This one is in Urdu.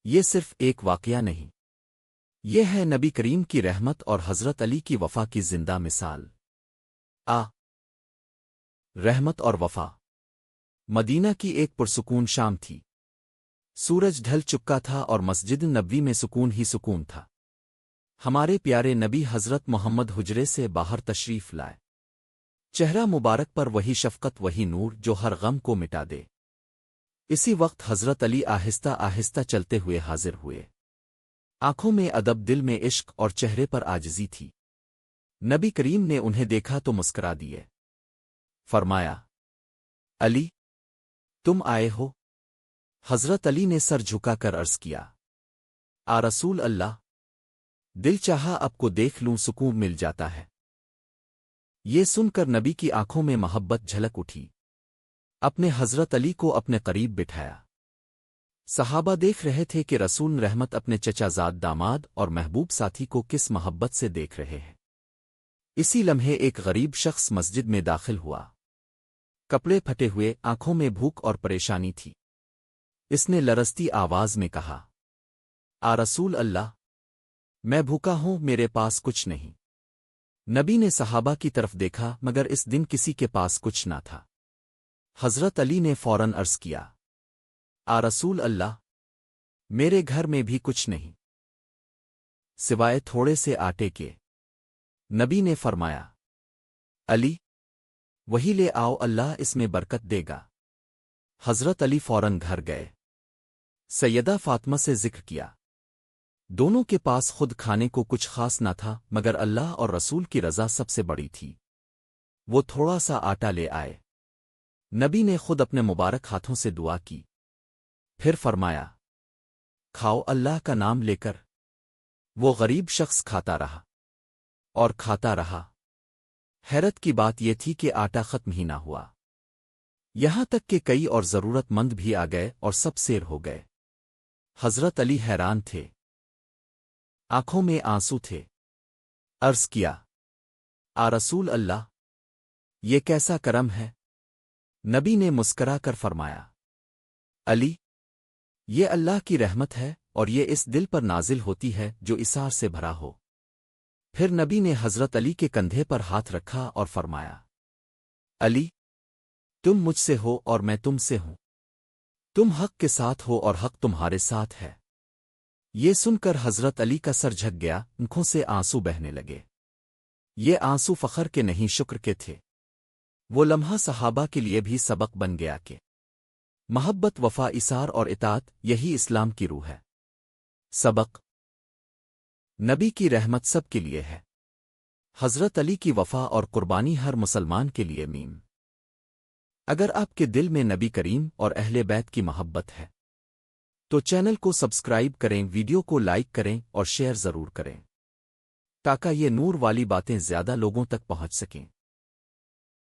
یہ صرف ایک واقعہ نہیں، یہ ہے نبی کریم کی رحمت اور حضرت علی کی وفا کی زندہ مثال۔ رحمت اور وفا۔ مدینہ کی ایک پرسکون شام تھی۔ سورج ڈھل چکا تھا اور مسجد نبوی میں سکون ہی سکون تھا۔ ہمارے پیارے نبی حضرت محمد حجرے سے باہر تشریف لائے۔ چہرہ مبارک پر وہی شفقت، وہی نور جو ہر غم کو مٹا دے۔ اسی وقت حضرت علی آہستہ آہستہ چلتے ہوئے حاضر ہوئے۔ آنکھوں میں ادب، دل میں عشق اور چہرے پر عاجزی تھی۔ نبی کریم نے انہیں دیکھا تو مسکرا دیے۔ فرمایا، علی، تم آئے ہو؟ حضرت علی نے سر جھکا کر عرض کیا، رسول اللہ، دل چاہا اب کو دیکھ لوں، سکون مل جاتا ہے۔ یہ سن کر نبی کی آنکھوں میں محبت جھلک اٹھی۔ اپنے حضرت علی کو اپنے قریب بٹھایا۔ صحابہ دیکھ رہے تھے کہ رسول رحمت اپنے چچا زاد، داماد اور محبوب ساتھی کو کس محبت سے دیکھ رہے ہیں۔ اسی لمحے ایک غریب شخص مسجد میں داخل ہوا۔ کپڑے پھٹے ہوئے، آنکھوں میں بھوک اور پریشانی تھی۔ اس نے لرزتی آواز میں کہا، رسول اللہ، میں بھوکا ہوں، میرے پاس کچھ نہیں۔ نبی نے صحابہ کی طرف دیکھا مگر اس دن کسی کے پاس کچھ نہ تھا۔ حضرت علی نے فوراً عرض کیا، رسول اللہ، میرے گھر میں بھی کچھ نہیں سوائے تھوڑے سے آٹے کے۔ نبی نے فرمایا، علی، وہی لے آؤ، اللہ اس میں برکت دے گا۔ حضرت علی فوراً گھر گئے۔ سیدہ فاطمہ سے ذکر کیا۔ دونوں کے پاس خود کھانے کو کچھ خاص نہ تھا مگر اللہ اور رسول کی رضا سب سے بڑی تھی۔ وہ تھوڑا سا آٹا لے آئے۔ نبی نے خود اپنے مبارک ہاتھوں سے دعا کی، پھر فرمایا، کھاؤ اللہ کا نام لے کر۔ وہ غریب شخص کھاتا رہا اور کھاتا رہا۔ حیرت کی بات یہ تھی کہ آٹا ختم ہی نہ ہوا، یہاں تک کہ کئی اور ضرورت مند بھی آ گئے اور سب سیر ہو گئے۔ حضرت علی حیران تھے، آنکھوں میں آنسو تھے۔ عرض کیا، رسول اللہ، یہ کیسا کرم ہے؟ نبی نے مسکرا کر فرمایا، علی، یہ اللہ کی رحمت ہے اور یہ اس دل پر نازل ہوتی ہے جو اثار سے بھرا ہو۔ پھر نبی نے حضرت علی کے کندھے پر ہاتھ رکھا اور فرمایا، علی، تم مجھ سے ہو اور میں تم سے ہوں، تم حق کے ساتھ ہو اور حق تمہارے ساتھ ہے۔ یہ سن کر حضرت علی کا سر جھک گیا، آنکھوں سے آنسو بہنے لگے۔ یہ آنسو فخر کے نہیں، شکر کے تھے۔ وہ لمحہ صحابہ کے لیے بھی سبق بن گیا کہ محبت، وفا، اثار اور اطاعت، یہی اسلام کی روح ہے۔ سبق: نبی کی رحمت سب کے لیے ہے، حضرت علی کی وفا اور قربانی ہر مسلمان کے لیے میم۔ اگر آپ کے دل میں نبی کریم اور اہل بیت کی محبت ہے تو چینل کو سبسکرائب کریں، ویڈیو کو لائک کریں اور شیئر ضرور کریں تاکہ یہ نور والی باتیں زیادہ لوگوں تک پہنچ سکیں۔